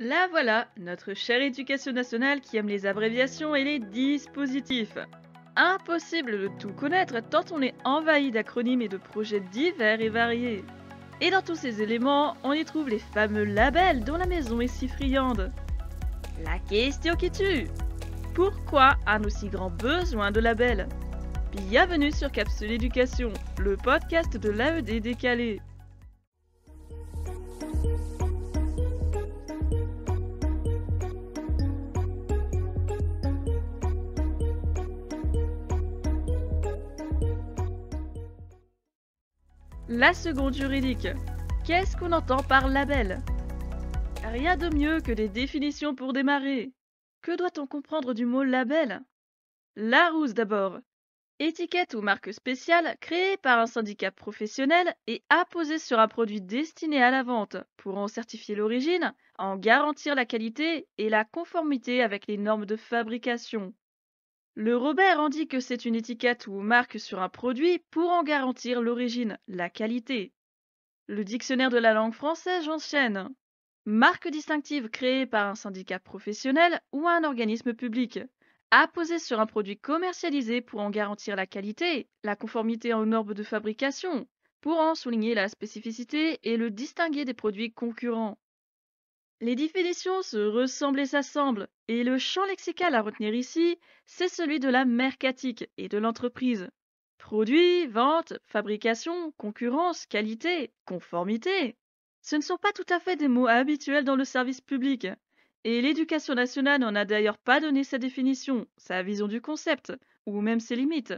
Là voilà, notre chère éducation nationale qui aime les abréviations et les dispositifs. Impossible de tout connaître tant on est envahi d'acronymes et de projets divers et variés. Et dans tous ces éléments, on y trouve les fameux labels dont la maison est si friande. La question qui tue! Pourquoi un aussi grand besoin de labels? Bienvenue sur Capsule Éducation, le podcast de l'AED décalé. La seconde juridique. Qu'est-ce qu'on entend par label? Rien de mieux que des définitions pour démarrer. Que doit-on comprendre du mot label? Larousse d'abord. Étiquette ou marque spéciale créée par un syndicat professionnel et apposée sur un produit destiné à la vente pour en certifier l'origine, en garantir la qualité et la conformité avec les normes de fabrication. Le Robert en dit que c'est une étiquette ou marque sur un produit pour en garantir l'origine, la qualité. Le dictionnaire de la langue française enchaîne. Marque distinctive créée par un syndicat professionnel ou un organisme public. Apposée sur un produit commercialisé pour en garantir la qualité, la conformité aux normes de fabrication, pour en souligner la spécificité et le distinguer des produits concurrents. Les définitions se ressemblent et s'assemblent, et le champ lexical à retenir ici, c'est celui de la mercatique et de l'entreprise. Produit, vente, fabrication, concurrence, qualité, conformité. Ce ne sont pas tout à fait des mots habituels dans le service public. Et l'éducation nationale n'en a d'ailleurs pas donné sa définition, sa vision du concept, ou même ses limites.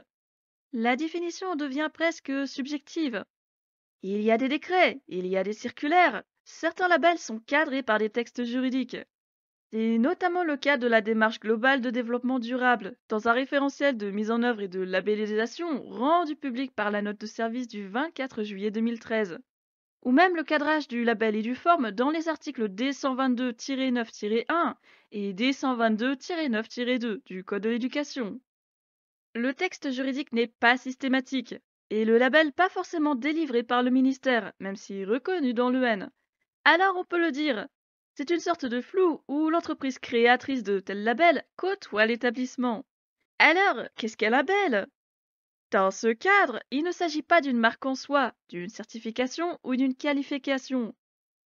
La définition devient presque subjective. Il y a des décrets, il y a des circulaires. Certains labels sont cadrés par des textes juridiques. C'est notamment le cas de la démarche globale de développement durable, dans un référentiel de mise en œuvre et de labellisation rendu public par la note de service du 24 juillet 2013. Ou même le cadrage du label et du forme dans les articles D122-9-1 et D122-9-2 du Code de l'éducation. Le texte juridique n'est pas systématique, et le label pas forcément délivré par le ministère, même si reconnu dans l'EN. Alors on peut le dire, c'est une sorte de flou où l'entreprise créatrice de tel label côtoie l'établissement. Alors, qu'est-ce qu'un label? Dans ce cadre, il ne s'agit pas d'une marque en soi, d'une certification ou d'une qualification.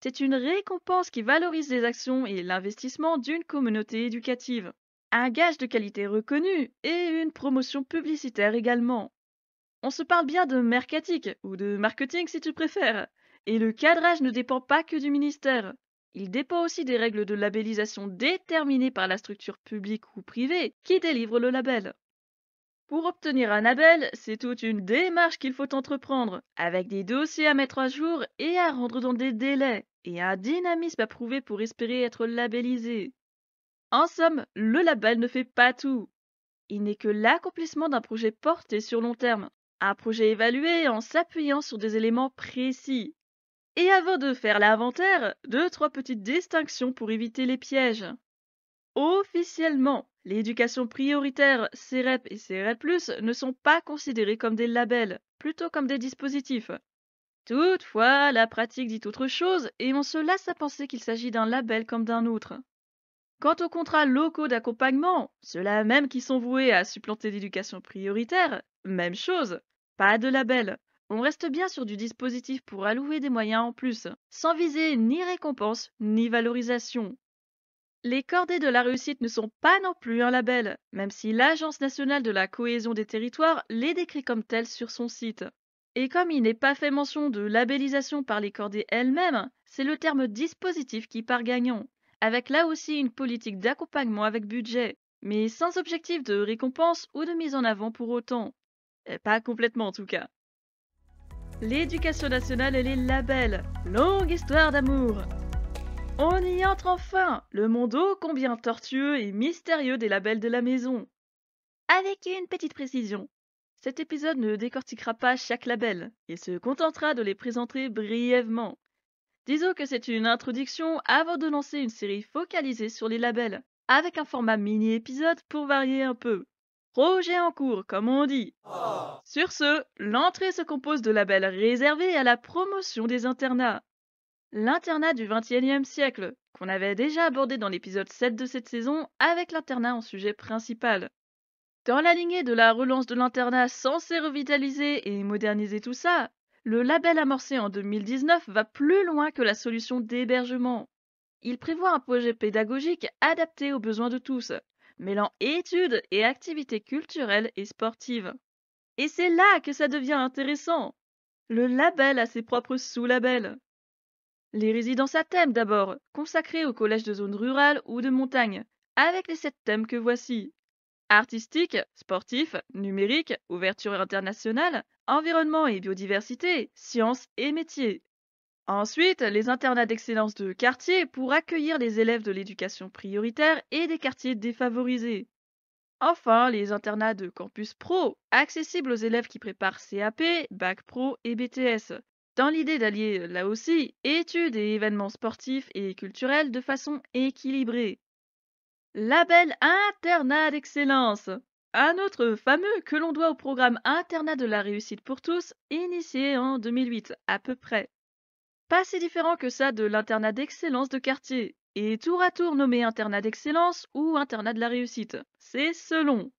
C'est une récompense qui valorise les actions et l'investissement d'une communauté éducative. Un gage de qualité reconnu et une promotion publicitaire également. On se parle bien de mercatique, ou de marketing si tu préfères. Et le cadrage ne dépend pas que du ministère. Il dépend aussi des règles de labellisation déterminées par la structure publique ou privée qui délivre le label. Pour obtenir un label, c'est toute une démarche qu'il faut entreprendre, avec des dossiers à mettre à jour et à rendre dans des délais, et un dynamisme à prouver pour espérer être labellisé. En somme, le label ne fait pas tout. Il n'est que l'accomplissement d'un projet porté sur long terme, un projet évalué en s'appuyant sur des éléments précis. Et avant de faire l'inventaire, deux, trois petites distinctions pour éviter les pièges. Officiellement, l'éducation prioritaire CEREP et CEREP+, ne sont pas considérés comme des labels, plutôt comme des dispositifs. Toutefois, la pratique dit autre chose et on se lasse à penser qu'il s'agit d'un label comme d'un autre. Quant aux contrats locaux d'accompagnement, ceux-là même qui sont voués à supplanter l'éducation prioritaire, même chose, pas de label. On reste bien sur du dispositif pour allouer des moyens en plus, sans viser ni récompense ni valorisation. Les cordées de la réussite ne sont pas non plus un label, même si l'Agence nationale de la cohésion des territoires les décrit comme tels sur son site. Et comme il n'est pas fait mention de labellisation par les cordées elles-mêmes, c'est le terme dispositif qui part gagnant, avec là aussi une politique d'accompagnement avec budget, mais sans objectif de récompense ou de mise en avant pour autant. Pas complètement en tout cas. L'éducation nationale et les labels, longue histoire d'amour. On y entre enfin, le monde ô combien tortueux et mystérieux des labels de la maison. Avec une petite précision. Cet épisode ne décortiquera pas chaque label, il se contentera de les présenter brièvement. Disons que c'est une introduction avant de lancer une série focalisée sur les labels, avec un format mini-épisode pour varier un peu. Projet en cours, comme on dit. Sur ce, l'entrée se compose de labels réservés à la promotion des internats. L'internat du XXIe siècle, qu'on avait déjà abordé dans l'épisode 7 de cette saison avec l'internat en sujet principal. Dans la lignée de la relance de l'internat censé revitaliser et moderniser tout ça, le label amorcé en 2019 va plus loin que la solution d'hébergement. Il prévoit un projet pédagogique adapté aux besoins de tous, mêlant études et activités culturelles et sportives. Et c'est là que ça devient intéressant. Le label a ses propres sous-labels. Les résidences à thème d'abord, consacrées aux collèges de zones rurales ou de montagne, avec les 7 thèmes que voici. Artistique, sportif, numérique, ouverture internationale, environnement et biodiversité, sciences et métiers. Ensuite, les internats d'excellence de quartier pour accueillir les élèves de l'éducation prioritaire et des quartiers défavorisés. Enfin, les internats de campus pro, accessibles aux élèves qui préparent CAP, Bac Pro et BTS, dans l'idée d'allier, là aussi, études et événements sportifs et culturels de façon équilibrée. Label Internat d'excellence. Un autre fameux que l'on doit au programme Internat de la réussite pour tous, initié en 2008 à peu près. Pas si différent que ça de l'internat d'excellence de quartier, et tour à tour nommé internat d'excellence ou internat de la réussite. C'est selon.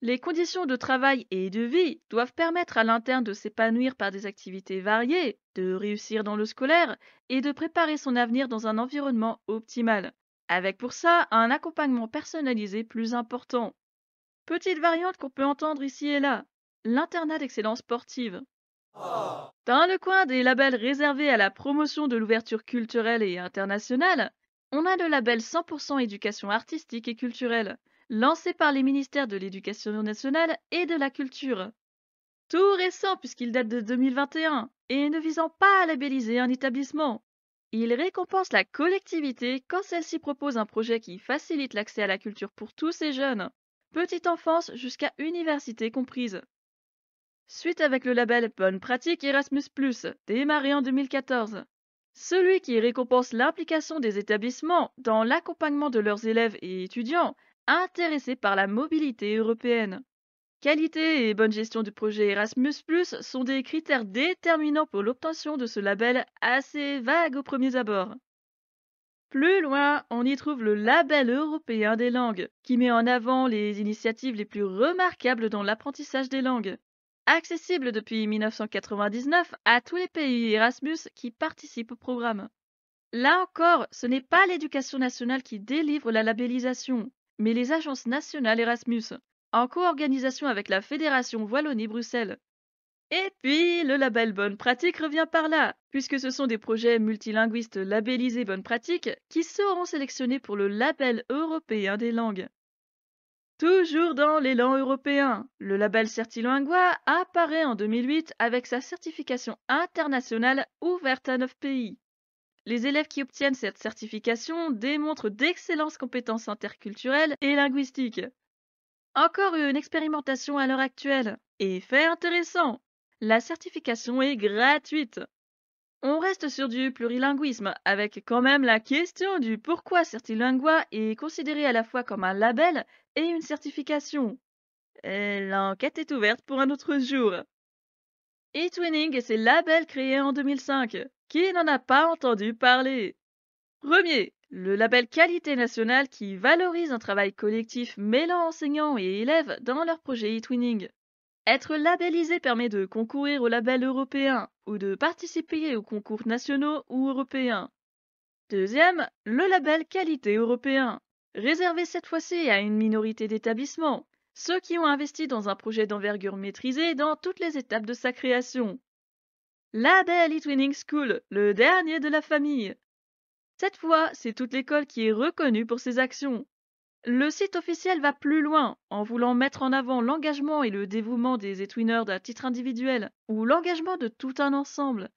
Les conditions de travail et de vie doivent permettre à l'interne de s'épanouir par des activités variées, de réussir dans le scolaire et de préparer son avenir dans un environnement optimal, avec pour ça un accompagnement personnalisé plus important. Petite variante qu'on peut entendre ici et là, l'internat d'excellence sportive. Dans le coin des labels réservés à la promotion de l'ouverture culturelle et internationale, on a le label 100% éducation artistique et culturelle, lancé par les ministères de l'Éducation nationale et de la Culture. Tout récent puisqu'il date de 2021 et ne visant pas à labelliser un établissement. Il récompense la collectivité quand celle-ci propose un projet qui facilite l'accès à la culture pour tous et jeunes, petite enfance jusqu'à université comprise. Suite avec le label Bonne Pratique Erasmus+, démarré en 2014. Celui qui récompense l'implication des établissements dans l'accompagnement de leurs élèves et étudiants intéressés par la mobilité européenne. Qualité et bonne gestion du projet Erasmus+, sont des critères déterminants pour l'obtention de ce label assez vague aux premiers abords. Plus loin, on y trouve le label européen des langues, qui met en avant les initiatives les plus remarquables dans l'apprentissage des langues. Accessible depuis 1999 à tous les pays Erasmus qui participent au programme. Là encore, ce n'est pas l'éducation nationale qui délivre la labellisation, mais les agences nationales Erasmus, en co-organisation avec la Fédération Wallonie-Bruxelles. Et puis, le label Bonne Pratique revient par là, puisque ce sont des projets multilinguistes labellisés Bonne Pratique qui seront sélectionnés pour le label européen des langues. Toujours dans l'élan européen, le label Certilingua apparaît en 2008 avec sa certification internationale ouverte à 9 pays. Les élèves qui obtiennent cette certification démontrent d'excellentes compétences interculturelles et linguistiques. Encore une expérimentation à l'heure actuelle. Et fait intéressant, la certification est gratuite. On reste sur du plurilinguisme, avec quand même la question du pourquoi Certilingua est considéré à la fois comme un label et une certification. L'enquête est ouverte pour un autre jour. eTwinning et ses labels créés en 2005. Qui n'en a pas entendu parler? Premier, le label Qualité nationale qui valorise un travail collectif mêlant enseignants et élèves dans leur projet eTwinning. Être labellisé permet de concourir au label européen ou de participer aux concours nationaux ou européens. Deuxième, le label Qualité européen, réservé cette fois-ci à une minorité d'établissements, ceux qui ont investi dans un projet d'envergure maîtrisé dans toutes les étapes de sa création. Label eTwinning School, le dernier de la famille. Cette fois, c'est toute l'école qui est reconnue pour ses actions. Le site officiel va plus loin, en voulant mettre en avant l'engagement et le dévouement des étwineurs à titre individuel, ou l'engagement de tout un ensemble,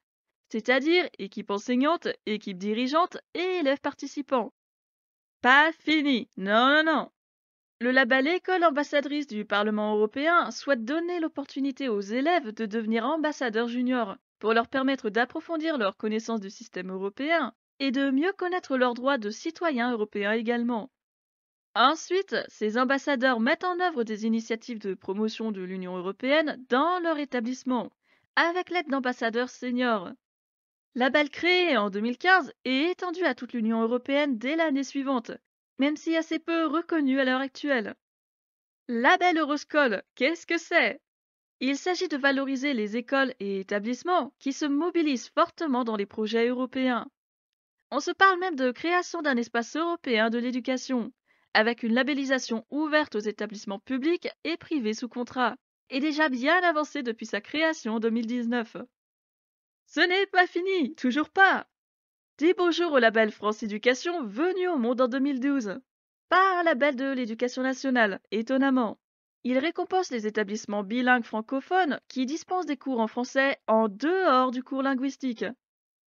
c'est-à-dire équipe enseignante, équipe dirigeante et élèves participants. Pas fini, non, non, non. Le label École ambassadrice du Parlement européen souhaite donner l'opportunité aux élèves de devenir ambassadeurs juniors, pour leur permettre d'approfondir leur connaissance du système européen et de mieux connaître leurs droits de citoyens européens également. Ensuite, ces ambassadeurs mettent en œuvre des initiatives de promotion de l'Union européenne dans leur établissement, avec l'aide d'ambassadeurs seniors. Label créé en 2015 et étendu à toute l'Union européenne dès l'année suivante, même si assez peu reconnu à l'heure actuelle. Label Euroscol, qu'est-ce que c'est? Il s'agit de valoriser les écoles et établissements qui se mobilisent fortement dans les projets européens. On se parle même de création d'un espace européen de l'éducation, avec une labellisation ouverte aux établissements publics et privés sous contrat, et déjà bien avancée depuis sa création en 2019. Ce n'est pas fini, toujours pas. Dis bonjour au label France Éducation venu au monde en 2012. Pas un label de l'éducation nationale, étonnamment. Il récompense les établissements bilingues francophones qui dispensent des cours en français en dehors du cours linguistique.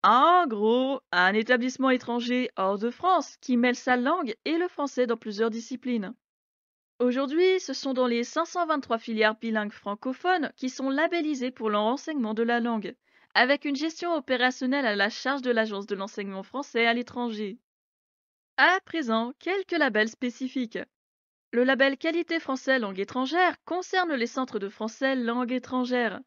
En gros, un établissement étranger hors de France qui mêle sa langue et le français dans plusieurs disciplines. Aujourd'hui, ce sont dans les 523 filières bilingues francophones qui sont labellisées pour leur enseignement de la langue, avec une gestion opérationnelle à la charge de l'Agence de l'enseignement français à l'étranger. À présent, quelques labels spécifiques. Le label Qualité français langue étrangère concerne les centres de français langue étrangère.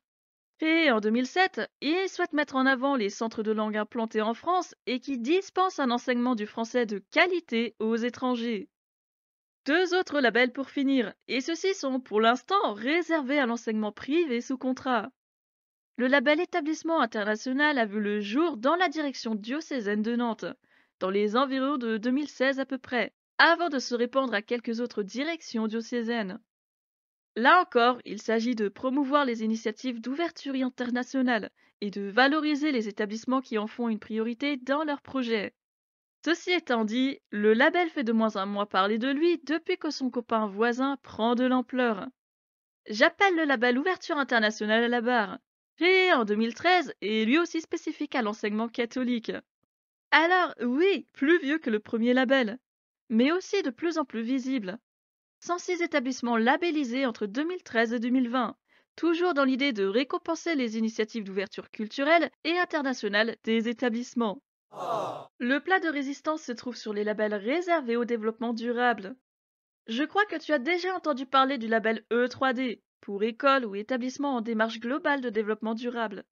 Créé en 2007, il souhaite mettre en avant les centres de langue implantés en France et qui dispensent un enseignement du français de qualité aux étrangers. Deux autres labels pour finir, et ceux-ci sont pour l'instant réservés à l'enseignement privé sous contrat. Le label Établissement international a vu le jour dans la direction diocésaine de Nantes, dans les environs de 2016 à peu près, avant de se répandre à quelques autres directions diocésaines. Là encore, il s'agit de promouvoir les initiatives d'ouverture internationale et de valoriser les établissements qui en font une priorité dans leurs projets. Ceci étant dit, le label fait de moins en moins parler de lui depuis que son copain voisin prend de l'ampleur. J'appelle le label Ouverture internationale à la barre, créé en 2013 et lui aussi spécifique à l'enseignement catholique. Alors oui, plus vieux que le premier label, mais aussi de plus en plus visible. 106 établissements labellisés entre 2013 et 2020, toujours dans l'idée de récompenser les initiatives d'ouverture culturelle et internationale des établissements. Le plat de résistance se trouve sur les labels réservés au développement durable. Je crois que tu as déjà entendu parler du label E3D, pour école ou établissement en démarche globale de développement durable.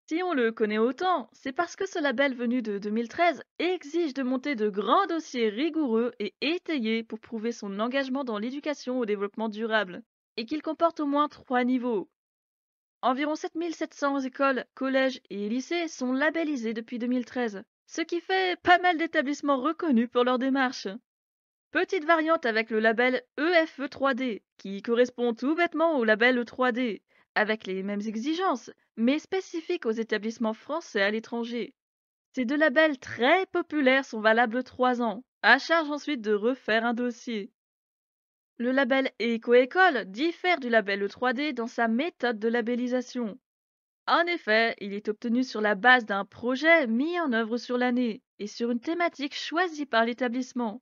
Si on le connaît autant, c'est parce que ce label venu de 2013 exige de monter de grands dossiers rigoureux et étayés pour prouver son engagement dans l'éducation au développement durable, et qu'il comporte au moins trois niveaux. Environ 7700 écoles, collèges et lycées sont labellisés depuis 2013, ce qui fait pas mal d'établissements reconnus pour leur démarche. Petite variante avec le label EFE 3D, qui correspond tout bêtement au label E3D, avec les mêmes exigences, mais spécifiques aux établissements français à l'étranger. Ces deux labels très populaires sont valables 3 ans, à charge ensuite de refaire un dossier. Le label Éco-École diffère du label E3D dans sa méthode de labellisation. En effet, il est obtenu sur la base d'un projet mis en œuvre sur l'année et sur une thématique choisie par l'établissement.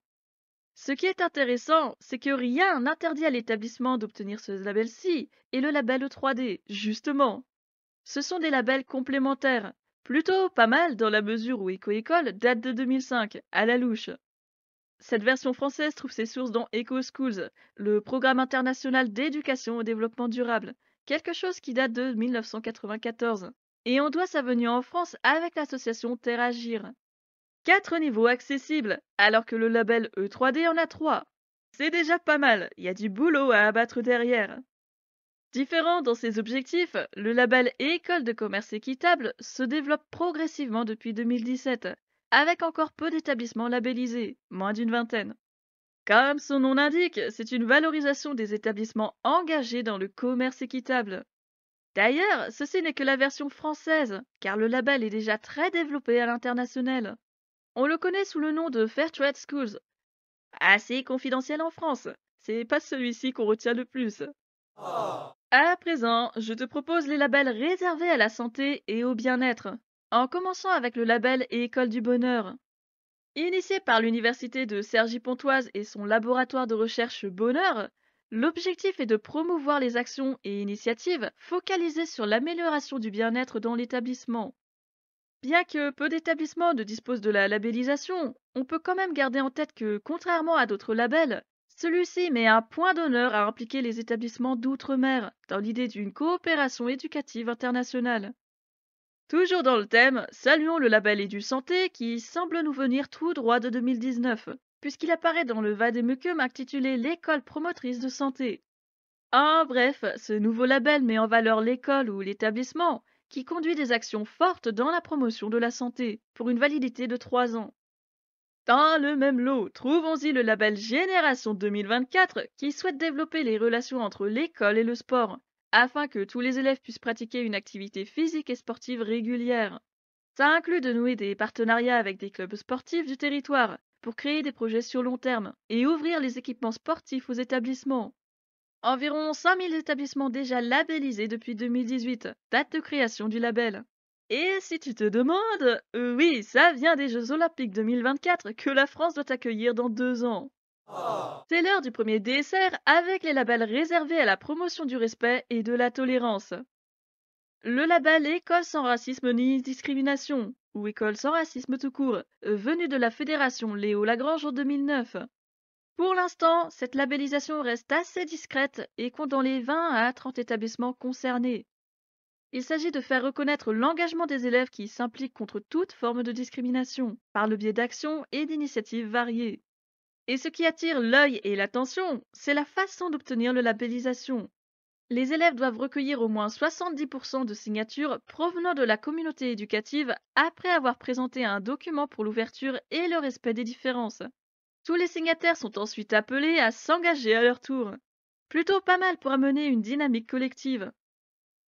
Ce qui est intéressant, c'est que rien n'interdit à l'établissement d'obtenir ce label-ci et le label E3D, justement. Ce sont des labels complémentaires, plutôt pas mal dans la mesure où Éco-École date de 2005, à la louche. Cette version française trouve ses sources dans EcoSchools, le programme international d'éducation au développement durable, quelque chose qui date de 1994. Et on doit sa venue en France avec l'association Terre Agir. 4 niveaux accessibles, alors que le label E3D en a 3. C'est déjà pas mal, il y a du boulot à abattre derrière. Différent dans ses objectifs, le label École de commerce équitable se développe progressivement depuis 2017, avec encore peu d'établissements labellisés, moins d'une vingtaine. Comme son nom l'indique, c'est une valorisation des établissements engagés dans le commerce équitable. D'ailleurs, ceci n'est que la version française, car le label est déjà très développé à l'international. On le connaît sous le nom de Fairtrade Schools. Assez confidentiel en France. C'est pas celui-ci qu'on retient le plus. À présent, je te propose les labels réservés à la santé et au bien-être, en commençant avec le label École du Bonheur. Initié par l'Université de Cergy-Pontoise et son laboratoire de recherche Bonheur, l'objectif est de promouvoir les actions et initiatives focalisées sur l'amélioration du bien-être dans l'établissement. Bien que peu d'établissements ne disposent de la labellisation, on peut quand même garder en tête que, contrairement à d'autres labels, celui-ci met un point d'honneur à impliquer les établissements d'outre-mer dans l'idée d'une coopération éducative internationale. Toujours dans le thème, saluons le label EduSanté qui semble nous venir tout droit de 2019, puisqu'il apparaît dans le Vademecum intitulé L'école promotrice de santé. En bref, ce nouveau label met en valeur l'école ou l'établissement qui conduit des actions fortes dans la promotion de la santé pour une validité de 3 ans. Dans le même lot, trouvons-y le label Génération 2024 qui souhaite développer les relations entre l'école et le sport, afin que tous les élèves puissent pratiquer une activité physique et sportive régulière. Ça inclut de nouer des partenariats avec des clubs sportifs du territoire pour créer des projets sur long terme et ouvrir les équipements sportifs aux établissements. Environ 5000 établissements déjà labellisés depuis 2018, date de création du label. Et si tu te demandes, oui, ça vient des Jeux Olympiques 2024 que la France doit accueillir dans 2 ans. C'est l'heure du premier dessert avec les labels réservés à la promotion du respect et de la tolérance. Le label École sans racisme ni discrimination, ou École sans racisme tout court, venu de la Fédération Léo Lagrange en 2009. Pour l'instant, cette labellisation reste assez discrète et compte dans les 20 à 30 établissements concernés. Il s'agit de faire reconnaître l'engagement des élèves qui s'impliquent contre toute forme de discrimination, par le biais d'actions et d'initiatives variées. Et ce qui attire l'œil et l'attention, c'est la façon d'obtenir la labellisation. Les élèves doivent recueillir au moins 70% de signatures provenant de la communauté éducative après avoir présenté un document pour l'ouverture et le respect des différences. Tous les signataires sont ensuite appelés à s'engager à leur tour. Plutôt pas mal pour amener une dynamique collective.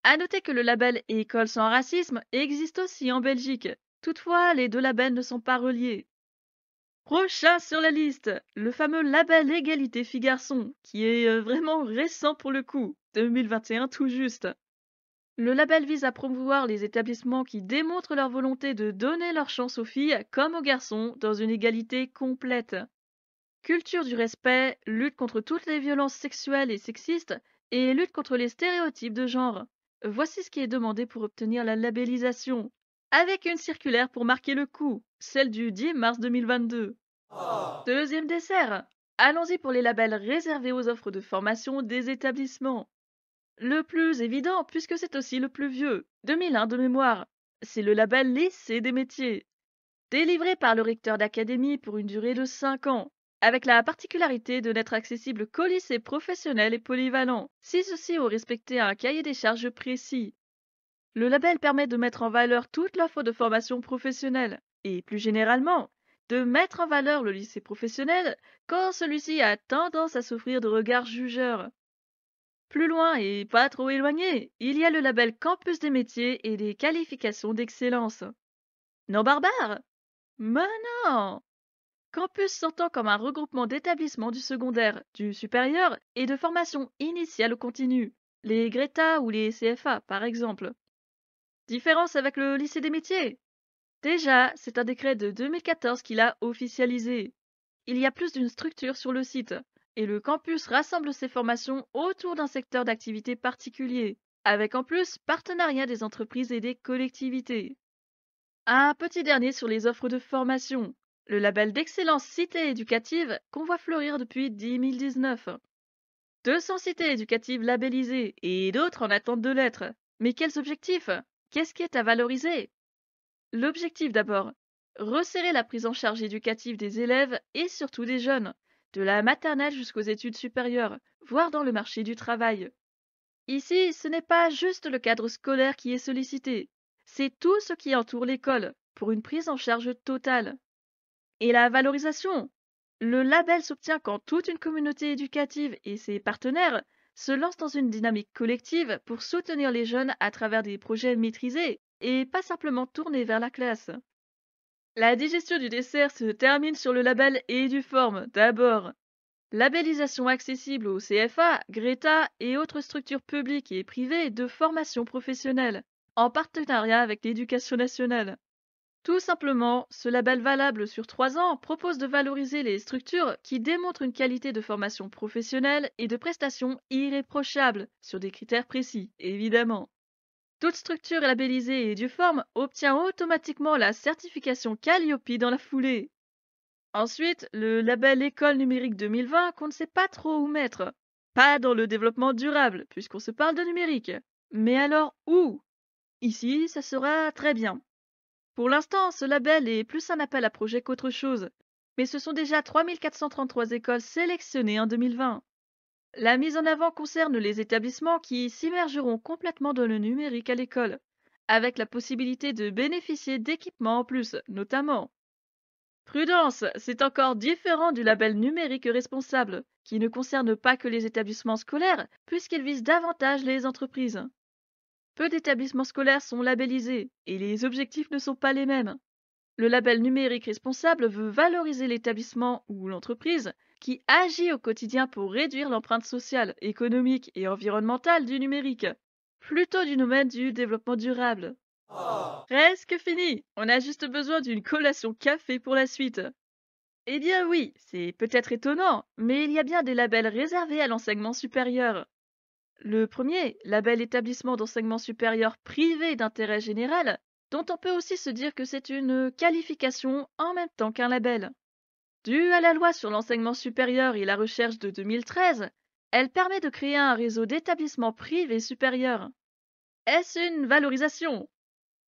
À noter que le label École sans racisme existe aussi en Belgique. Toutefois, les deux labels ne sont pas reliés. Prochain sur la liste, le fameux label Égalité filles-garçons, qui est vraiment récent pour le coup, 2021 tout juste. Le label vise à promouvoir les établissements qui démontrent leur volonté de donner leur chance aux filles comme aux garçons dans une égalité complète. Culture du respect, lutte contre toutes les violences sexuelles et sexistes et lutte contre les stéréotypes de genre. Voici ce qui est demandé pour obtenir la labellisation. Avec une circulaire pour marquer le coup, celle du 10 mars 2022. Deuxième dessert. Allons-y pour les labels réservés aux offres de formation des établissements. Le plus évident, puisque c'est aussi le plus vieux, 2001 de mémoire. C'est le label Lycée des métiers. Délivré par le recteur d'académie pour une durée de 5 ans, avec la particularité de n'être accessible qu'aux lycées professionnels et polyvalents, si ceux-ci ont respecté un cahier des charges précis. Le label permet de mettre en valeur toute l'offre de formation professionnelle, et plus généralement, de mettre en valeur le lycée professionnel quand celui-ci a tendance à souffrir de regards jugeurs. Plus loin et pas trop éloigné, il y a le label Campus des métiers et des qualifications d'excellence. Non barbare? Mais non! Campus s'entend comme un regroupement d'établissements du secondaire, du supérieur et de formation initiale ou continue, les Greta ou les CFA par exemple. Différence avec le lycée des métiers? Déjà, c'est un décret de 2014 qui l'a officialisé. Il y a plus d'une structure sur le site, et le campus rassemble ses formations autour d'un secteur d'activité particulier, avec en plus partenariat des entreprises et des collectivités. Un petit dernier sur les offres de formation. Le label d'excellence cité éducative qu'on voit fleurir depuis 2019. 200 cités éducatives labellisées et d'autres en attente de l'être. Mais quels objectifs? Qu'est-ce qui est à valoriser? L'objectif d'abord, resserrer la prise en charge éducative des élèves et surtout des jeunes, de la maternelle jusqu'aux études supérieures, voire dans le marché du travail. Ici, ce n'est pas juste le cadre scolaire qui est sollicité, c'est tout ce qui entoure l'école, pour une prise en charge totale. Et la valorisation? Le label s'obtient quand toute une communauté éducative et ses partenaires se lancent dans une dynamique collective pour soutenir les jeunes à travers des projets maîtrisés et pas simplement tournés vers la classe. La digestion du dessert se termine sur le label Eduform d'abord. Labellisation accessible aux CFA, Greta et autres structures publiques et privées de formation professionnelle, en partenariat avec l'Éducation nationale. Tout simplement, ce label valable sur 3 ans propose de valoriser les structures qui démontrent une qualité de formation professionnelle et de prestations irréprochables, sur des critères précis, évidemment. Toute structure labellisée et Eduform obtient automatiquement la certification Calliope dans la foulée. Ensuite, le label École numérique 2020 qu'on ne sait pas trop où mettre. Pas dans le développement durable, puisqu'on se parle de numérique. Mais alors où? Ici, ça sera très bien. Pour l'instant, ce label est plus un appel à projet qu'autre chose, mais ce sont déjà 3433 écoles sélectionnées en 2020. La mise en avant concerne les établissements qui s'immergeront complètement dans le numérique à l'école, avec la possibilité de bénéficier d'équipements en plus, notamment. Prudence, c'est encore différent du label numérique responsable, qui ne concerne pas que les établissements scolaires, puisqu'il vise davantage les entreprises. Peu d'établissements scolaires sont labellisés, et les objectifs ne sont pas les mêmes. Le label numérique responsable veut valoriser l'établissement ou l'entreprise qui agit au quotidien pour réduire l'empreinte sociale, économique et environnementale du numérique, plutôt du domaine du développement durable. Presque fini, on a juste besoin d'une collation café pour la suite. Eh bien oui, c'est peut-être étonnant, mais il y a bien des labels réservés à l'enseignement supérieur. Le premier, label établissement d'enseignement supérieur privé d'intérêt général, dont on peut aussi se dire que c'est une qualification en même temps qu'un label. Due à la loi sur l'enseignement supérieur et la recherche de 2013, elle permet de créer un réseau d'établissements privés supérieurs. Est-ce une valorisation?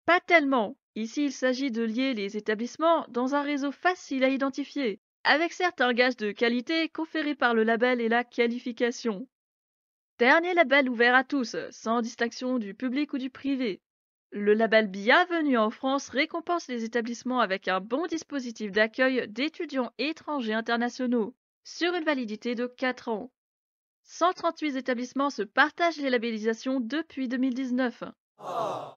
Pas tellement. Ici, il s'agit de lier les établissements dans un réseau facile à identifier, avec certains gages de qualité conférés par le label et la qualification. Dernier label ouvert à tous, sans distinction du public ou du privé. Le label Bienvenue en France récompense les établissements avec un bon dispositif d'accueil d'étudiants étrangers internationaux, sur une validité de 4 ans. 138 établissements se partagent les labellisations depuis 2019.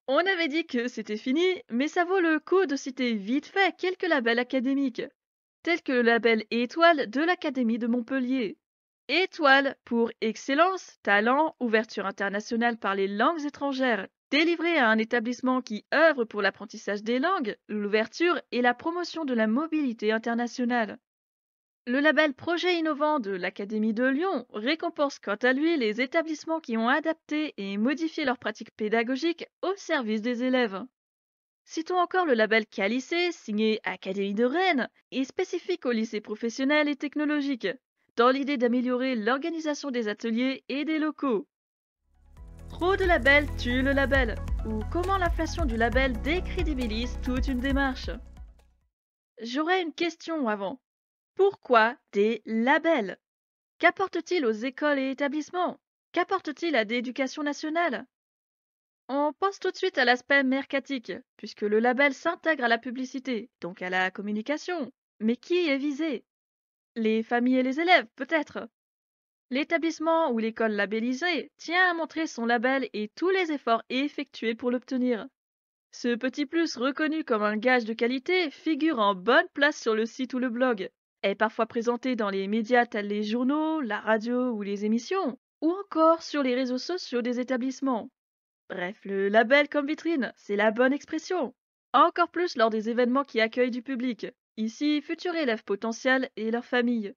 On avait dit que c'était fini, mais ça vaut le coup de citer vite fait quelques labels académiques, tels que le label Étoile de l'Académie de Montpellier. Étoile pour excellence, talent, ouverture internationale par les langues étrangères, délivré à un établissement qui œuvre pour l'apprentissage des langues, l'ouverture et la promotion de la mobilité internationale. Le label Projet innovant de l'Académie de Lyon récompense quant à lui les établissements qui ont adapté et modifié leurs pratiques pédagogiques au service des élèves. Citons encore le label Qualicé, signé Académie de Rennes, et spécifique aux lycées professionnels et technologiques, dans l'idée d'améliorer l'organisation des ateliers et des locaux. Trop de labels tue le label, ou comment l'inflation du label décrédibilise toute une démarche. J'aurais une question avant. Pourquoi des labels? Qu'apportent-ils aux écoles et établissements? Qu'apportent-ils à l'éducation nationale? On pense tout de suite à l'aspect mercatique, puisque le label s'intègre à la publicité, donc à la communication. Mais qui est visé? Les familles et les élèves, peut-être. L'établissement ou l'école labellisée tient à montrer son label et tous les efforts effectués pour l'obtenir. Ce petit plus reconnu comme un gage de qualité figure en bonne place sur le site ou le blog, est parfois présenté dans les médias tels les journaux, la radio ou les émissions, ou encore sur les réseaux sociaux des établissements. Bref, le label comme vitrine, c'est la bonne expression. Encore plus lors des événements qui accueillent du public, ici futurs élèves potentiels et leurs familles.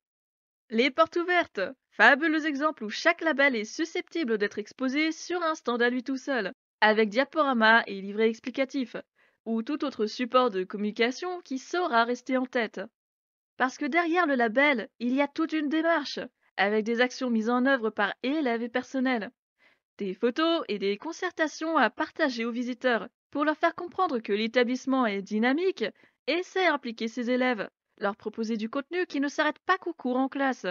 Les portes ouvertes, fabuleux exemple où chaque label est susceptible d'être exposé sur un stand à lui tout seul, avec diaporama et livret explicatif, ou tout autre support de communication qui saura rester en tête. Parce que derrière le label, il y a toute une démarche, avec des actions mises en œuvre par élèves et personnel, des photos et des concertations à partager aux visiteurs pour leur faire comprendre que l'établissement est dynamique et sait impliquer ses élèves, leur proposer du contenu qui ne s'arrête pas qu'au cours en classe.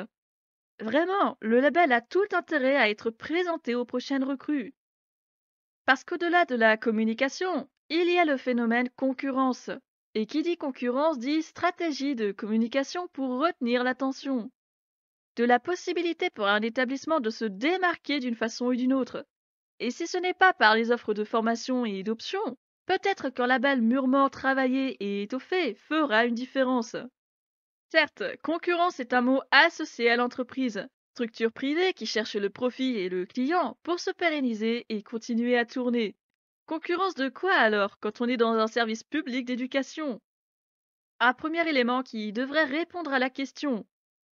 Vraiment, le label a tout intérêt à être présenté aux prochaines recrues. Parce qu'au-delà de la communication, il y a le phénomène concurrence. Et qui dit concurrence dit stratégie de communication pour retenir l'attention. De la possibilité pour un établissement de se démarquer d'une façon ou d'une autre. Et si ce n'est pas par les offres de formation et d'options, peut-être qu'un label mûrement travaillé et étoffé fera une différence. Certes, concurrence est un mot associé à l'entreprise, structure privée qui cherche le profit et le client pour se pérenniser et continuer à tourner. Concurrence de quoi alors quand on est dans un service public d'éducation? Un premier élément qui devrait répondre à la question.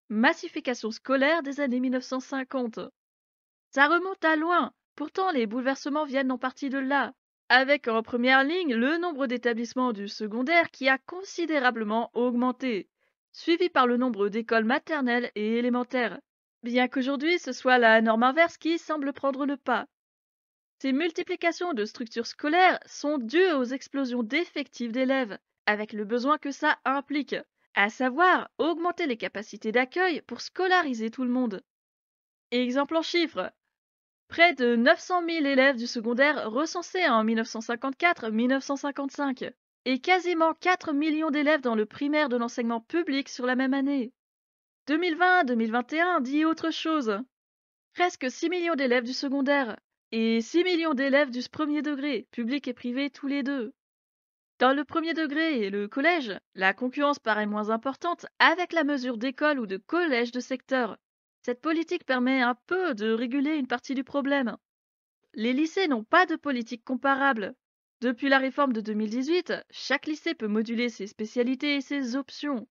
Massification scolaire des années 1950. Ça remonte à loin, pourtant les bouleversements viennent en partie de là, avec en première ligne le nombre d'établissements du secondaire qui a considérablement augmenté, suivi par le nombre d'écoles maternelles et élémentaires, bien qu'aujourd'hui ce soit la norme inverse qui semble prendre le pas. Ces multiplications de structures scolaires sont dues aux explosions d'effectifs d'élèves, avec le besoin que ça implique, à savoir augmenter les capacités d'accueil pour scolariser tout le monde. Exemple en chiffres, près de 900 000 élèves du secondaire recensés en 1954-1955 et quasiment 4 millions d'élèves dans le primaire de l'enseignement public sur la même année. 2020-2021 dit autre chose. Presque 6 millions d'élèves du secondaire et 6 millions d'élèves du premier degré, public et privé tous les deux. Dans le premier degré et le collège, la concurrence paraît moins importante avec la mesure d'école ou de collège de secteur. Cette politique permet un peu de réguler une partie du problème. Les lycées n'ont pas de politique comparable. Depuis la réforme de 2018, chaque lycée peut moduler ses spécialités et ses options.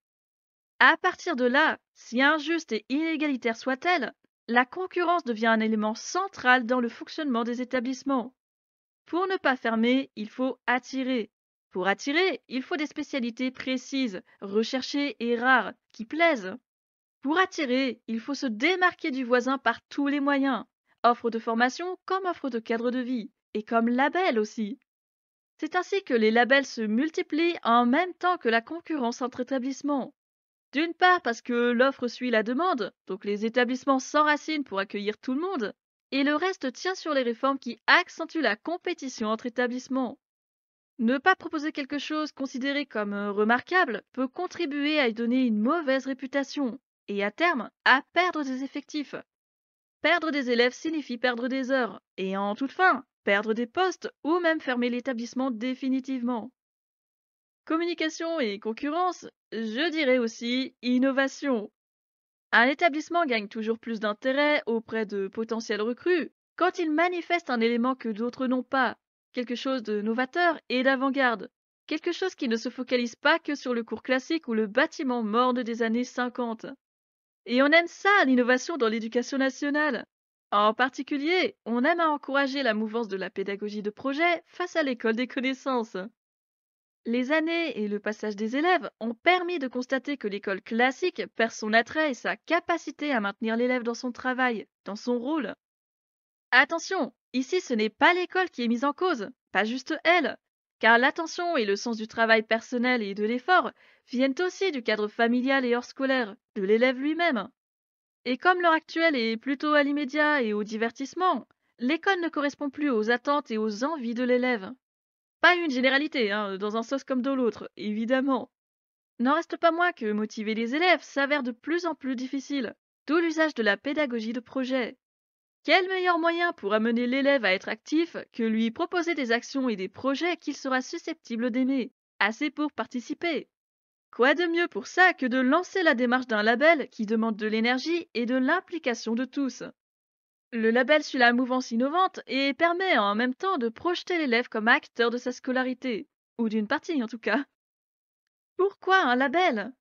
À partir de là, si injuste et inégalitaire soit-elle, la concurrence devient un élément central dans le fonctionnement des établissements. Pour ne pas fermer, il faut attirer. Pour attirer, il faut des spécialités précises, recherchées et rares, qui plaisent. Pour attirer, il faut se démarquer du voisin par tous les moyens, offre de formation comme offre de cadre de vie, et comme label aussi. C'est ainsi que les labels se multiplient en même temps que la concurrence entre établissements. D'une part parce que l'offre suit la demande, donc les établissements s'enracinent pour accueillir tout le monde, et le reste tient sur les réformes qui accentuent la compétition entre établissements. Ne pas proposer quelque chose considéré comme remarquable peut contribuer à y donner une mauvaise réputation, et à terme, à perdre des effectifs. Perdre des élèves signifie perdre des heures, et en toute fin, perdre des postes ou même fermer l'établissement définitivement. Communication et concurrence, je dirais aussi innovation. Un établissement gagne toujours plus d'intérêt auprès de potentiels recrues quand il manifeste un élément que d'autres n'ont pas, quelque chose de novateur et d'avant-garde, quelque chose qui ne se focalise pas que sur le cours classique ou le bâtiment morne des années 50. Et on aime ça, l'innovation dans l'éducation nationale. En particulier, on aime à encourager la mouvance de la pédagogie de projet face à l'école des connaissances. Les années et le passage des élèves ont permis de constater que l'école classique perd son attrait et sa capacité à maintenir l'élève dans son travail, dans son rôle. Attention, ici ce n'est pas l'école qui est mise en cause, pas juste elle, car l'attention et le sens du travail personnel et de l'effort viennent aussi du cadre familial et hors scolaire, de l'élève lui-même. Et comme l'heure actuelle est plutôt à l'immédiat et au divertissement, l'école ne correspond plus aux attentes et aux envies de l'élève. Pas une généralité, hein, dans un sens comme dans l'autre, évidemment. N'en reste pas moins que motiver les élèves s'avère de plus en plus difficile, d'où l'usage de la pédagogie de projet. Quel meilleur moyen pour amener l'élève à être actif que lui proposer des actions et des projets qu'il sera susceptible d'aimer, assez pour participer? Quoi de mieux pour ça que de lancer la démarche d'un label qui demande de l'énergie et de l'implication de tous? Le label suit la mouvance innovante et permet en même temps de projeter l'élève comme acteur de sa scolarité, ou d'une partie en tout cas. Pourquoi un label?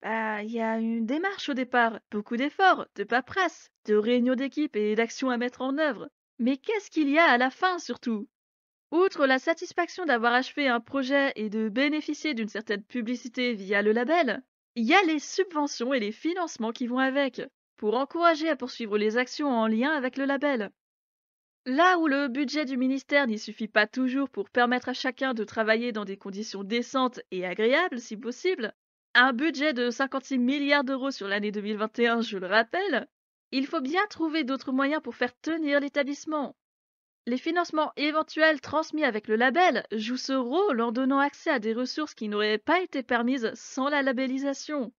Bah, il y a une démarche au départ, beaucoup d'efforts, de paperasse, de réunions d'équipe et d'actions à mettre en œuvre. Mais qu'est-ce qu'il y a à la fin surtout? Outre la satisfaction d'avoir achevé un projet et de bénéficier d'une certaine publicité via le label, il y a les subventions et les financements qui vont avec, pour encourager à poursuivre les actions en lien avec le label. Là où le budget du ministère n'y suffit pas toujours pour permettre à chacun de travailler dans des conditions décentes et agréables si possible, un budget de 56 milliards d'euros sur l'année 2021, je le rappelle, il faut bien trouver d'autres moyens pour faire tenir l'établissement. Les financements éventuels transmis avec le label jouent ce rôle en donnant accès à des ressources qui n'auraient pas été permises sans la labellisation.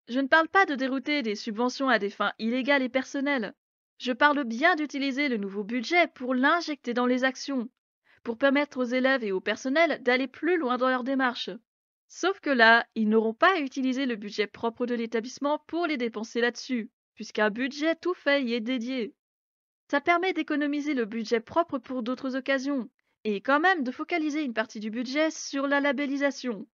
Je ne parle pas de dérouter des subventions à des fins illégales et personnelles. Je parle bien d'utiliser le nouveau budget pour l'injecter dans les actions, pour permettre aux élèves et au personnel d'aller plus loin dans leur démarche. Sauf que là, ils n'auront pas à utiliser le budget propre de l'établissement pour les dépenser là-dessus, puisqu'un budget tout fait y est dédié. Ça permet d'économiser le budget propre pour d'autres occasions, et quand même de focaliser une partie du budget sur la labellisation.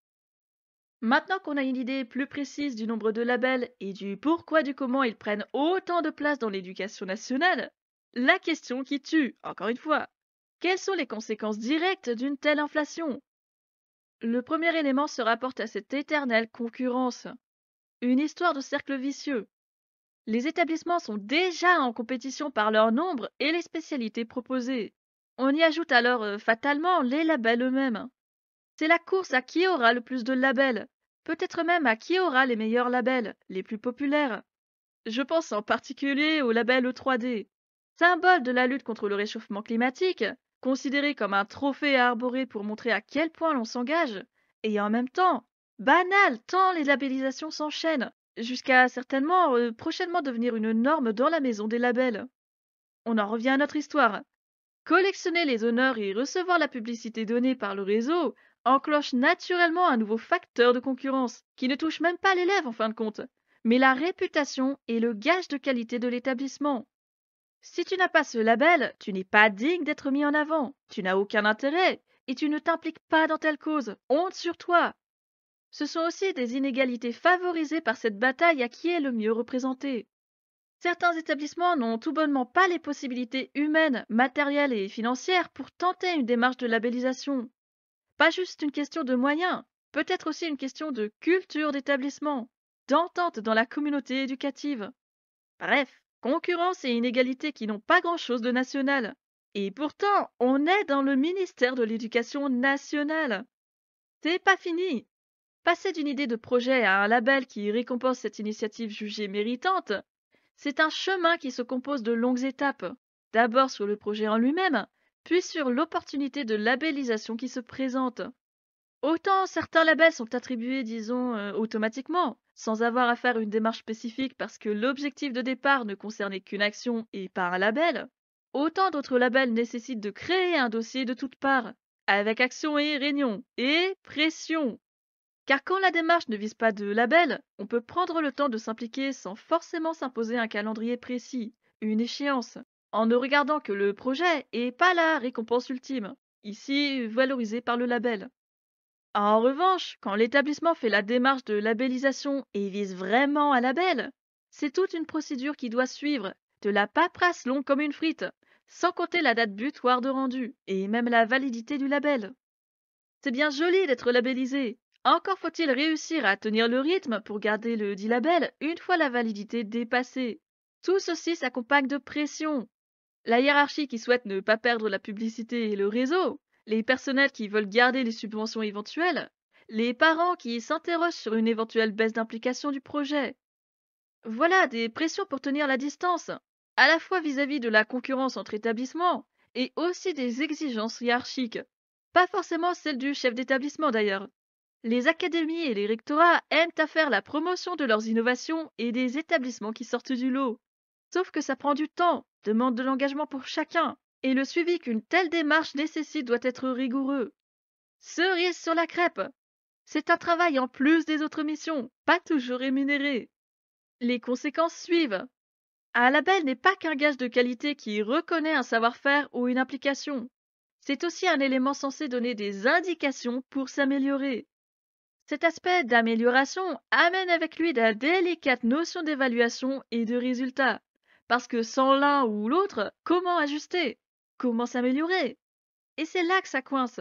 Maintenant qu'on a une idée plus précise du nombre de labels et du pourquoi du comment ils prennent autant de place dans l'éducation nationale, la question qui tue, encore une fois, quelles sont les conséquences directes d'une telle inflation? Le premier élément se rapporte à cette éternelle concurrence, une histoire de cercle vicieux. Les établissements sont déjà en compétition par leur nombre et les spécialités proposées. On y ajoute alors fatalement les labels eux-mêmes. C'est la course à qui aura le plus de labels, peut-être même à qui aura les meilleurs labels, les plus populaires. Je pense en particulier au label E3D, symbole de la lutte contre le réchauffement climatique, considéré comme un trophée à arborer pour montrer à quel point l'on s'engage, et en même temps, banal tant les labellisations s'enchaînent, jusqu'à certainement prochainement devenir une norme dans la maison des labels. On en revient à notre histoire. Collectionner les honneurs et recevoir la publicité donnée par le réseau enclenche naturellement un nouveau facteur de concurrence qui ne touche même pas l'élève en fin de compte, mais la réputation et le gage de qualité de l'établissement. Si tu n'as pas ce label, tu n'es pas digne d'être mis en avant, tu n'as aucun intérêt et tu ne t'impliques pas dans telle cause. Honte sur toi! Ce sont aussi des inégalités favorisées par cette bataille à qui est le mieux représenté. Certains établissements n'ont tout bonnement pas les possibilités humaines, matérielles et financières pour tenter une démarche de labellisation. Pas juste une question de moyens, peut-être aussi une question de culture d'établissement, d'entente dans la communauté éducative. Bref, concurrence et inégalité qui n'ont pas grand-chose de national. Et pourtant, on est dans le ministère de l'Éducation nationale. C'est pas fini. Passer d'une idée de projet à un label qui récompense cette initiative jugée méritante, c'est un chemin qui se compose de longues étapes. D'abord sur le projet en lui-même, puis sur l'opportunité de labellisation qui se présente. Autant certains labels sont attribués, disons, automatiquement, sans avoir à faire une démarche spécifique parce que l'objectif de départ ne concernait qu'une action et pas un label, autant d'autres labels nécessitent de créer un dossier de toutes parts, avec action et réunion, et pression. Car quand la démarche ne vise pas de label, on peut prendre le temps de s'impliquer sans forcément s'imposer un calendrier précis, une échéance, en ne regardant que le projet et pas la récompense ultime, ici valorisée par le label. En revanche, quand l'établissement fait la démarche de labellisation et vise vraiment un label, c'est toute une procédure qui doit suivre, de la paperasse longue comme une frite, sans compter la date butoir de rendu et même la validité du label. C'est bien joli d'être labellisé. Encore faut-il réussir à tenir le rythme pour garder le dit label une fois la validité dépassée. Tout ceci s'accompagne de pression. La hiérarchie qui souhaite ne pas perdre la publicité et le réseau, les personnels qui veulent garder les subventions éventuelles, les parents qui s'interrogent sur une éventuelle baisse d'implication du projet. Voilà des pressions pour tenir la distance, à la fois vis-à-vis de la concurrence entre établissements et aussi des exigences hiérarchiques. Pas forcément celles du chef d'établissement d'ailleurs. Les académies et les rectorats aiment à faire la promotion de leurs innovations et des établissements qui sortent du lot. Sauf que ça prend du temps, demande de l'engagement pour chacun, et le suivi qu'une telle démarche nécessite doit être rigoureux. Cerise sur la crêpe! C'est un travail en plus des autres missions, pas toujours rémunéré. Les conséquences suivent. Un label n'est pas qu'un gage de qualité qui reconnaît un savoir-faire ou une implication. C'est aussi un élément censé donner des indications pour s'améliorer. Cet aspect d'amélioration amène avec lui de délicates notions d'évaluation et de résultat. Parce que sans l'un ou l'autre, comment ajuster? Comment s'améliorer? Et c'est là que ça coince.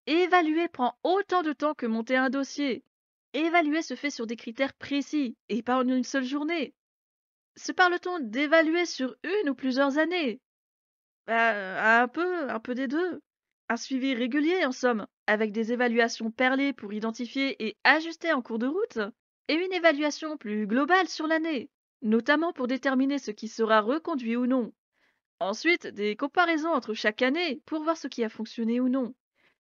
Évaluer prend autant de temps que monter un dossier. Évaluer se fait sur des critères précis et pas en une seule journée. Se parle-t-on d'évaluer sur une ou plusieurs années? Un peu des deux. Un suivi régulier, en somme, avec des évaluations perlées pour identifier et ajuster en cours de route, et une évaluation plus globale sur l'année, notamment pour déterminer ce qui sera reconduit ou non. Ensuite, des comparaisons entre chaque année pour voir ce qui a fonctionné ou non,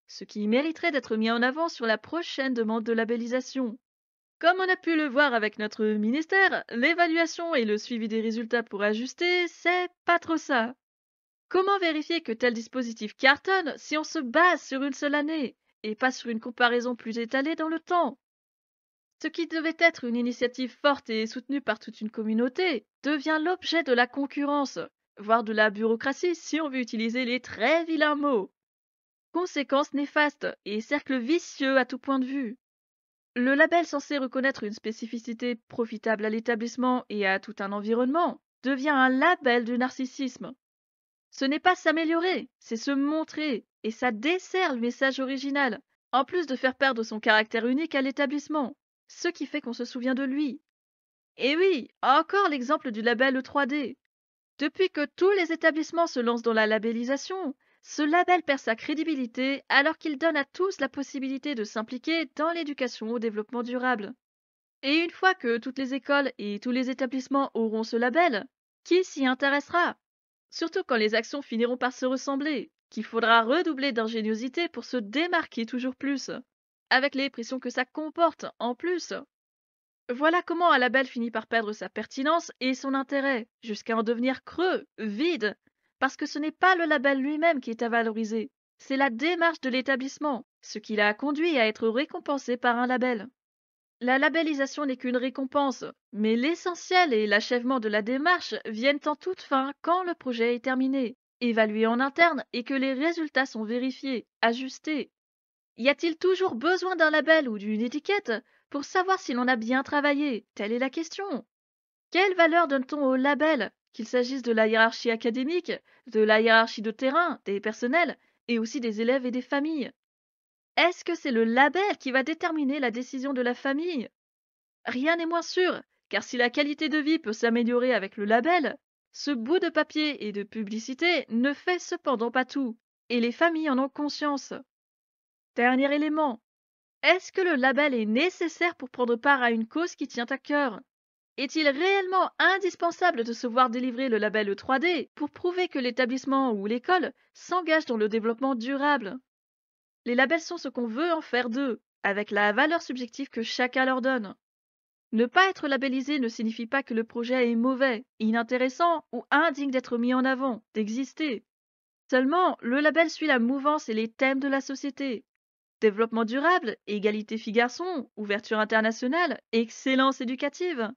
ce qui mériterait d'être mis en avant sur la prochaine demande de labellisation. Comme on a pu le voir avec notre ministère, l'évaluation et le suivi des résultats pour ajuster, c'est pas trop ça. Comment vérifier que tel dispositif cartonne si on se base sur une seule année et pas sur une comparaison plus étalée dans le temps? Ce qui devait être une initiative forte et soutenue par toute une communauté devient l'objet de la concurrence, voire de la bureaucratie si on veut utiliser les très vilains mots. Conséquences néfastes et cercle vicieux à tout point de vue. Le label censé reconnaître une spécificité profitable à l'établissement et à tout un environnement devient un label du narcissisme. Ce n'est pas s'améliorer, c'est se montrer, et ça dessert le message original, en plus de faire perdre son caractère unique à l'établissement, ce qui fait qu'on se souvient de lui. Et oui, encore l'exemple du label E3D. Depuis que tous les établissements se lancent dans la labellisation, ce label perd sa crédibilité alors qu'il donne à tous la possibilité de s'impliquer dans l'éducation au développement durable. Et une fois que toutes les écoles et tous les établissements auront ce label, qui s'y intéressera? Surtout quand les actions finiront par se ressembler, qu'il faudra redoubler d'ingéniosité pour se démarquer toujours plus, avec les pressions que ça comporte en plus. Voilà comment un label finit par perdre sa pertinence et son intérêt, jusqu'à en devenir creux, vide, parce que ce n'est pas le label lui-même qui est à valoriser, c'est la démarche de l'établissement, ce qui l'a conduit à être récompensé par un label. La labellisation n'est qu'une récompense, mais l'essentiel et l'achèvement de la démarche viennent en toute fin quand le projet est terminé, évalué en interne et que les résultats sont vérifiés, ajustés. Y a-t-il toujours besoin d'un label ou d'une étiquette pour savoir si l'on a bien travaillé? Telle est la question. Quelle valeur donne-t-on au label, qu'il s'agisse de la hiérarchie académique, de la hiérarchie de terrain, des personnels et aussi des élèves et des familles? Est-ce que c'est le label qui va déterminer la décision de la famille? Rien n'est moins sûr, car si la qualité de vie peut s'améliorer avec le label, ce bout de papier et de publicité ne fait cependant pas tout, et les familles en ont conscience. Dernier élément, est-ce que le label est nécessaire pour prendre part à une cause qui tient à cœur? Est-il réellement indispensable de se voir délivrer le label 3D pour prouver que l'établissement ou l'école s'engage dans le développement durable? Les labels sont ce qu'on veut en faire d'eux, avec la valeur subjective que chacun leur donne. Ne pas être labellisé ne signifie pas que le projet est mauvais, inintéressant ou indigne d'être mis en avant, d'exister. Seulement, le label suit la mouvance et les thèmes de la société. Développement durable, égalité filles-garçons, ouverture internationale, excellence éducative.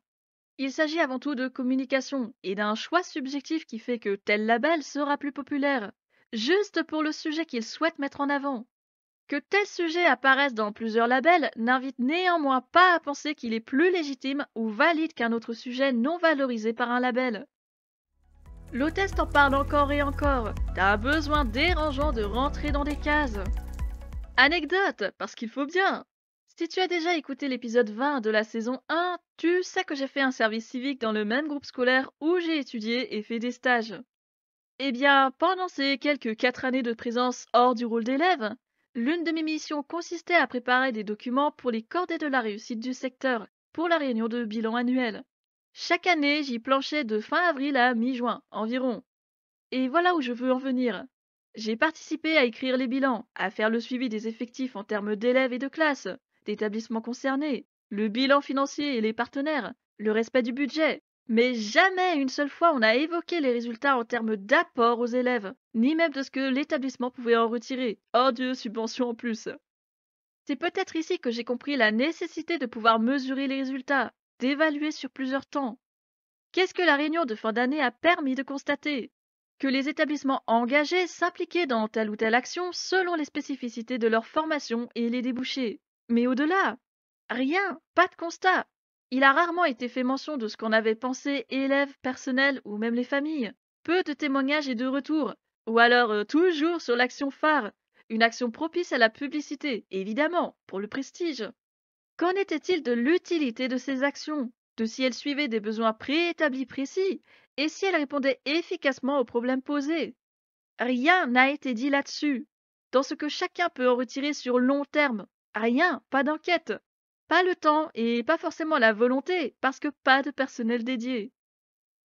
Il s'agit avant tout de communication et d'un choix subjectif qui fait que tel label sera plus populaire, juste pour le sujet qu'il souhaite mettre en avant. Que tel sujet apparaisse dans plusieurs labels n'invite néanmoins pas à penser qu'il est plus légitime ou valide qu'un autre sujet non valorisé par un label. L'hôtesse t'en parle encore et encore, t'as un besoin dérangeant de rentrer dans des cases. Anecdote, parce qu'il faut bien. Si tu as déjà écouté l'épisode 20 de la saison 1, tu sais que j'ai fait un service civique dans le même groupe scolaire où j'ai étudié et fait des stages. Eh bien, pendant ces quelques 4 années de présence hors du rôle d'élève, l'une de mes missions consistait à préparer des documents pour les cordées de la réussite du secteur, pour la réunion de bilan annuel. Chaque année, j'y planchais de fin avril à mi-juin environ. Et voilà où je veux en venir. J'ai participé à écrire les bilans, à faire le suivi des effectifs en termes d'élèves et de classes, d'établissements concernés, le bilan financier et les partenaires, le respect du budget. Mais jamais une seule fois on a évoqué les résultats en termes d'apport aux élèves, ni même de ce que l'établissement pouvait en retirer, hors de subventions en plus. C'est peut-être ici que j'ai compris la nécessité de pouvoir mesurer les résultats, d'évaluer sur plusieurs temps. Qu'est-ce que la réunion de fin d'année a permis de constater? Que les établissements engagés s'impliquaient dans telle ou telle action selon les spécificités de leur formation et les débouchés. Mais au-delà, rien, pas de constat. Il a rarement été fait mention de ce qu'en avaient pensé élèves, personnel ou même les familles. Peu de témoignages et de retours. Ou alors toujours sur l'action phare, une action propice à la publicité, évidemment, pour le prestige. Qu'en était-il de l'utilité de ces actions, de si elles suivaient des besoins préétablis précis et si elles répondaient efficacement aux problèmes posés? Rien n'a été dit là-dessus. Dans ce que chacun peut en retirer sur long terme, rien, pas d'enquête. Pas le temps et pas forcément la volonté, parce que pas de personnel dédié.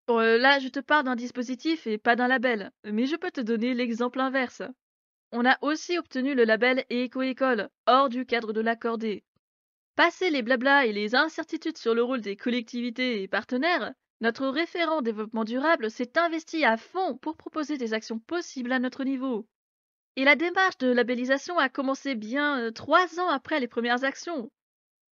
Bon, là, je te parle d'un dispositif et pas d'un label, mais je peux te donner l'exemple inverse. On a aussi obtenu le label Éco-École, hors du cadre de l'accordé. Passé les blablas et les incertitudes sur le rôle des collectivités et partenaires, notre référent développement durable s'est investi à fond pour proposer des actions possibles à notre niveau. Et la démarche de labellisation a commencé bien 3 ans après les premières actions.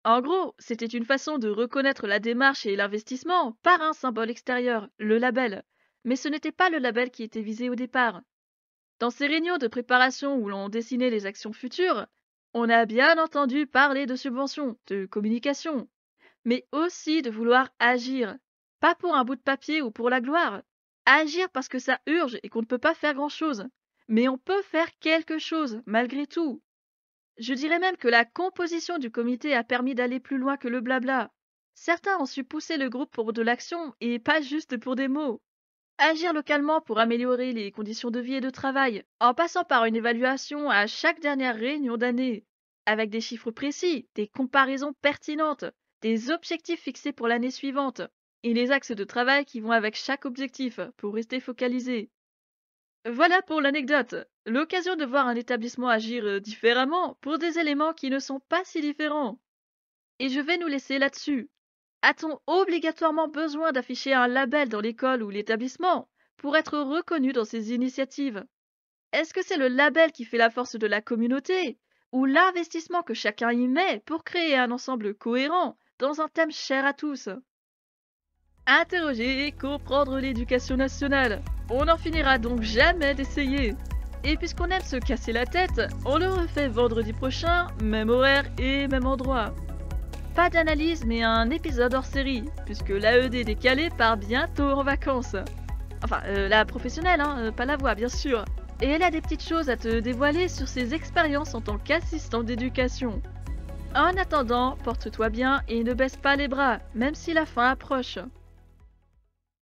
En gros, c'était une façon de reconnaître la démarche et l'investissement par un symbole extérieur, le label. Mais ce n'était pas le label qui était visé au départ. Dans ces réunions de préparation où l'on dessinait les actions futures, on a bien entendu parler de subventions, de communication, mais aussi de vouloir agir. Pas pour un bout de papier ou pour la gloire. Agir parce que ça urge et qu'on ne peut pas faire grand-chose. Mais on peut faire quelque chose, malgré tout. Je dirais même que la composition du comité a permis d'aller plus loin que le blabla. Certains ont su pousser le groupe pour de l'action et pas juste pour des mots. Agir localement pour améliorer les conditions de vie et de travail, en passant par une évaluation à chaque dernière réunion d'année, avec des chiffres précis, des comparaisons pertinentes, des objectifs fixés pour l'année suivante, et les axes de travail qui vont avec chaque objectif pour rester focalisé. Voilà pour l'anecdote. L'occasion de voir un établissement agir différemment pour des éléments qui ne sont pas si différents. Et je vais nous laisser là-dessus. A-t-on obligatoirement besoin d'afficher un label dans l'école ou l'établissement pour être reconnu dans ces initiatives? Est-ce que c'est le label qui fait la force de la communauté ou l'investissement que chacun y met pour créer un ensemble cohérent dans un thème cher à tous? Interroger et comprendre l'éducation nationale. On n'en finira donc jamais d'essayer. Et puisqu'on aime se casser la tête, on le refait vendredi prochain, même horaire et même endroit. Pas d'analyse mais un épisode hors série, puisque l'AED décalée part bientôt en vacances. Enfin, la professionnelle, hein, pas la voix bien sûr. Et elle a des petites choses à te dévoiler sur ses expériences en tant qu'assistante d'éducation. En attendant, porte-toi bien et ne baisse pas les bras, même si la fin approche.